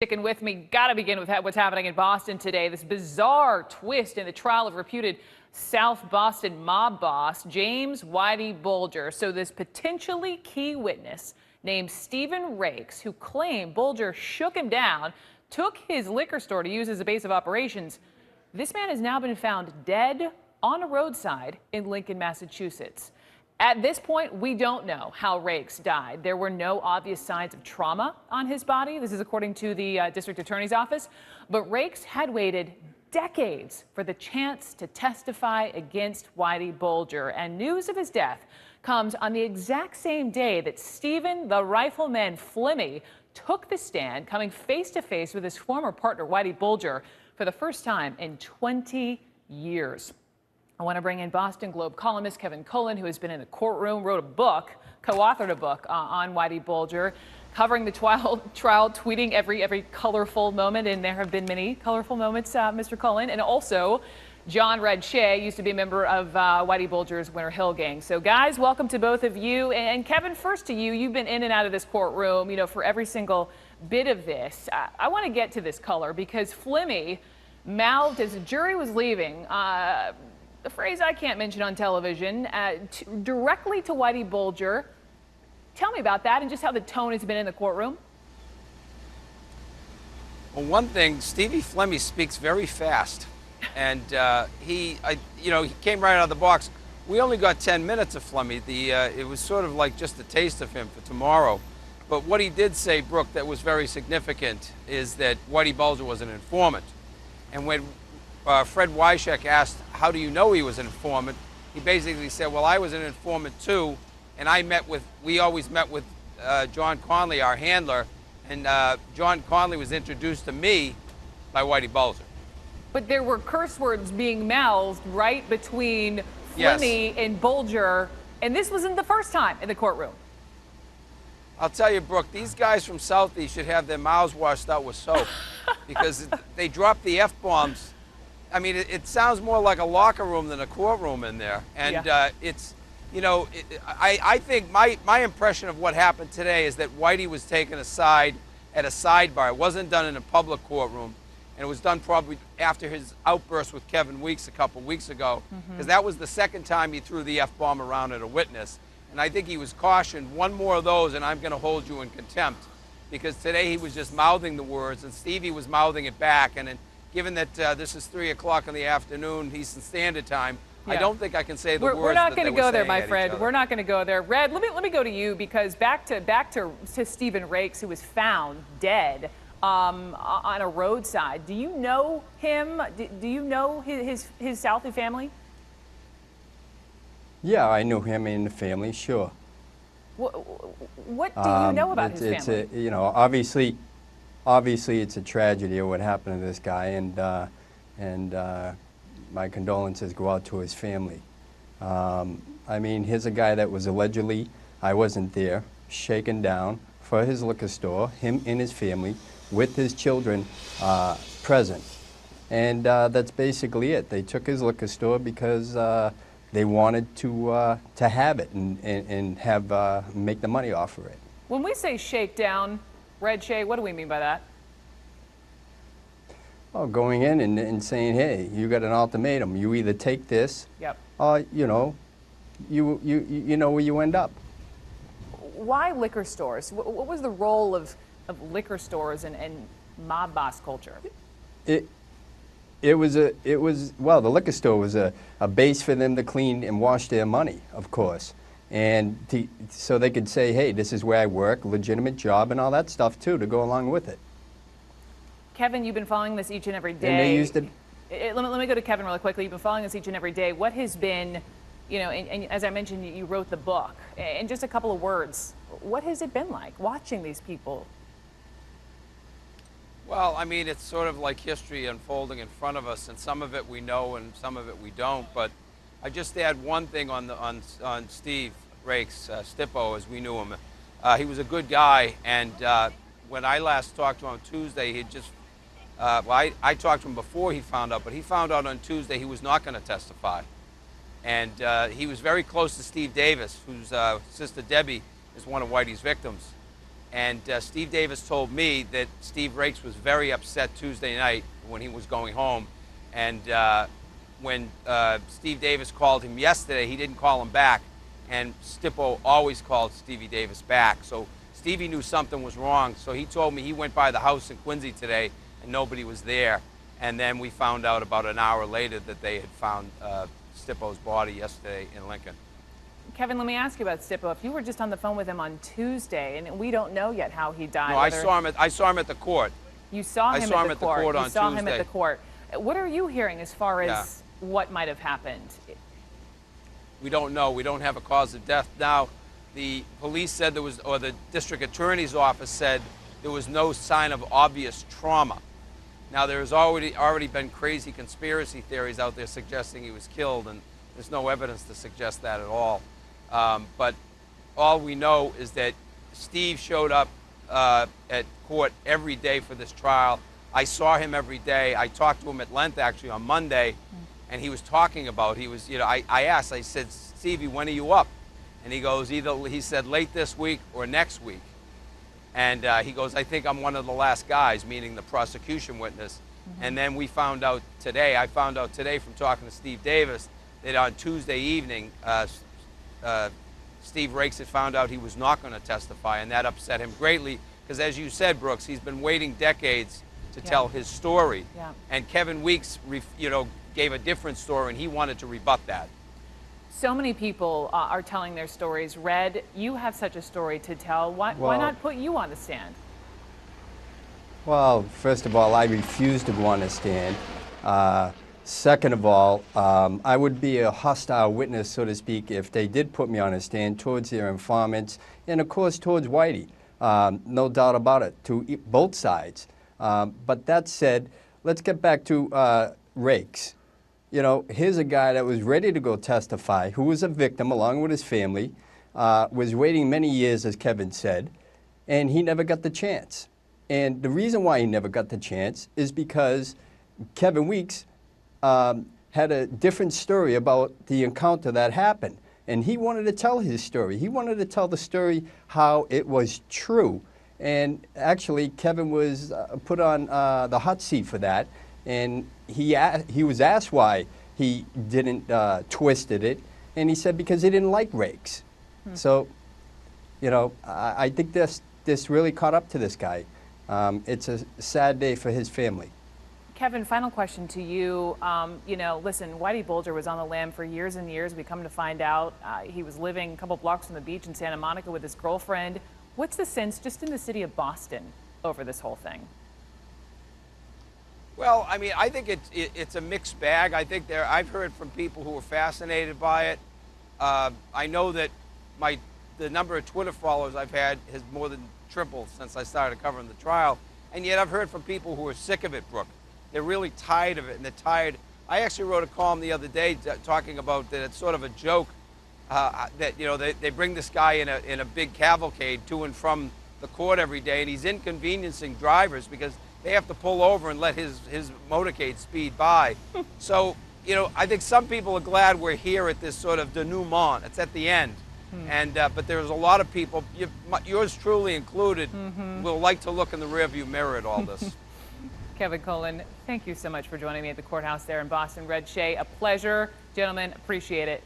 Sticking with me, gotta begin with what's happening in Boston today. This bizarre twist in the trial of reputed South Boston mob boss James Whitey Bulger. So this potentially key witness named Stephen Rakes, who claimed Bulger shook him down, took his liquor store to use as a base of operations. This man has now been found dead on a roadside in Lincoln, Massachusetts. At this point, we don't know how Rakes died. There were no obvious signs of trauma on his body. This is according to the district attorney's office. But Rakes had waited decades for the chance to testify against Whitey Bulger. And news of his death comes on the exact same day that Stephen the Rifleman Flemmi took the stand, coming face to face with his former partner, Whitey Bulger, for the first time in 20 years. I want to bring in Boston Globe columnist Kevin Cullen, who has been in the courtroom, wrote a book, co-authored a book on Whitey Bulger, covering the trial, tweeting every colorful moment, and there have been many colorful moments, Mr. Cullen. And also, John Red Shea used to be a member of Whitey Bulger's Winter Hill gang. So, guys, welcome to both of you. And Kevin, first to you. You've been in and out of this courtroom, for every single bit of this. I want to get to this color because Flemmi mouthed as the jury was leaving. The phrase I can't mention on television, directly to Whitey Bulger. Tell me about that and just how the tone has been in the courtroom. Well, one thing, Stevie Flemmi speaks very fast, and he came right out of the box. We only got 10 minutes of Flemmi. It was sort of like just a taste of him for tomorrow. But what he did say, Brooke, that was very significant is that Whitey Bulger was an informant. And when Fred Wyshak asked, how do you know he was an informant? He basically said, well, I was an informant too, and we always met with John Conley, our handler, and John Conley was introduced to me by Whitey Bulger. But there were curse words being mouthed right between Flemmi and Bulger, and this wasn't the first time in the courtroom. I'll tell you, Brooke, these guys from Southie should have their mouths washed out with soap because they drop the F-bombs. I mean, it sounds more like a locker room than a courtroom in there. And I think my impression of what happened today is that Whitey was taken aside at a sidebar. It wasn't done in a public courtroom. And it was done probably after his outburst with Kevin Weeks a couple weeks ago, because that was the second time he threw the F-bomb around at a witness. And I think he was cautioned, one more of those and I'm going to hold you in contempt. Because today he was just mouthing the words and Stevie was mouthing it back. And given that this is 3 o'clock in the afternoon, Eastern Standard Time, I don't think I can say the words we're not going to go there, my friend. We're not going to go there. Red, let me go to you because back to Stephen Rakes, who was found dead on a roadside. Do you know him? Do you know his Southie family? Yeah, I know him and the family, sure. What do you know about his family? Obviously, it's a tragedy of what happened to this guy, and my condolences go out to his family. I mean, here's a guy that was allegedly, I wasn't there, shaken down for his liquor store, him and his family, with his children present. And that's basically it. They took his liquor store because they wanted to have it and have make the money off of it. When we say shake down, Red Shea, what do we mean by that? Oh, going in and saying, hey, you got an ultimatum. You either take this, or you know where you end up. Why liquor stores? What was the role of liquor stores and mob boss culture? Well, the liquor store was a base for them to clean and wash their money, of course. And so they could say, hey, this is where I work, legitimate job, and all that stuff, too, to go along with it. Kevin, you've been following this each and every day. And they used it. Let me go to Kevin really quickly. You've been following this each and every day. What has been, and as I mentioned, you wrote the book. In just a couple of words, what has it been like watching these people? Well, I mean, it's sort of like history unfolding in front of us, and some of it we know and some of it we don't. But I just add one thing on Steve Rakes, Stippo, as we knew him. He was a good guy, and when I last talked to him on Tuesday, he just, I talked to him before he found out, but he found out on Tuesday he was not going to testify. And he was very close to Steve Davis, whose sister Debbie is one of Whitey's victims. And Steve Davis told me that Steve Rakes was very upset Tuesday night when he was going home. And when Steve Davis called him yesterday, he didn't call him back. And Stippo always called Stevie Davis back. So Stevie knew something was wrong. So he told me he went by the house in Quincy today and nobody was there. And then we found out about an hour later that they had found Stippo's body yesterday in Lincoln. Kevin, let me ask you about Stippo. If you were just on the phone with him on Tuesday, and we don't know yet how he died. No, I saw him at the court. You saw him at the court. On you saw him at Tuesday. the court. What are you hearing as far as what might have happened? We don't know. We don't have a cause of death now. The police said there was, or the district attorney's office said there was no sign of obvious trauma. Now, there's already been crazy conspiracy theories out there suggesting he was killed, and there's no evidence to suggest that at all. But all we know is that Steve showed up at court every day for this trial. I saw him every day. I talked to him at length, actually, on Monday, and he was talking about, I asked, I said, Stevie, when are you up? And he goes, he said, late this week or next week. And he goes, I think I'm one of the last guys, meaning the prosecution witness. And then I found out today from talking to Steve Davis, that on Tuesday evening, Steve Rakes had found out he was not going to testify, and that upset him greatly, because as you said, Brooks, he's been waiting decades to tell his story. And Kevin Weeks, gave a different story, and he wanted to rebut that. So many people are telling their stories. Red, you have such a story to tell. Why not put you on the stand? Well, first of all, I refuse to go on the stand. Second of all, I would be a hostile witness, so to speak, if they did put me on a stand towards their informants and, of course, towards Whitey. No doubt about it, to both sides. But that said, let's get back to Rakes. Here's a guy that was ready to go testify, who was a victim along with his family, was waiting many years, as Kevin said, and he never got the chance. And the reason why he never got the chance is because Kevin Weeks had a different story about the encounter that happened. And he wanted to tell his story. He wanted to tell the story how it was true. And actually, Kevin was put on the hot seat for that. And he was asked why he didn't twisted it. And he said because he didn't like Rakes. So, I think this really caught up to this guy. It's a sad day for his family. Kevin, final question to you. Listen, Whitey Bulger was on the lam for years and years. We come to find out he was living a couple blocks from the beach in Santa Monica with his girlfriend. What's the sense just in the city of Boston over this whole thing? Well, I mean, I think it's a mixed bag. I think I've heard from people who were fascinated by it. I know that the number of Twitter followers I've had has more than tripled since I started covering the trial. And yet I've heard from people who are sick of it, Brooke. They're really tired of it, and they're tired. I actually wrote a column the other day talking about that it's sort of a joke that they bring this guy in a big cavalcade to and from the court every day, and he's inconveniencing drivers because they have to pull over and let his motorcade speed by. So, I think some people are glad we're here at this sort of denouement. It's at the end. And but there's a lot of people, yours truly included, will like to look in the rearview mirror at all this. Kevin Colan, thank you so much for joining me at the courthouse there in Boston. Red Shea, a pleasure. Gentlemen, appreciate it.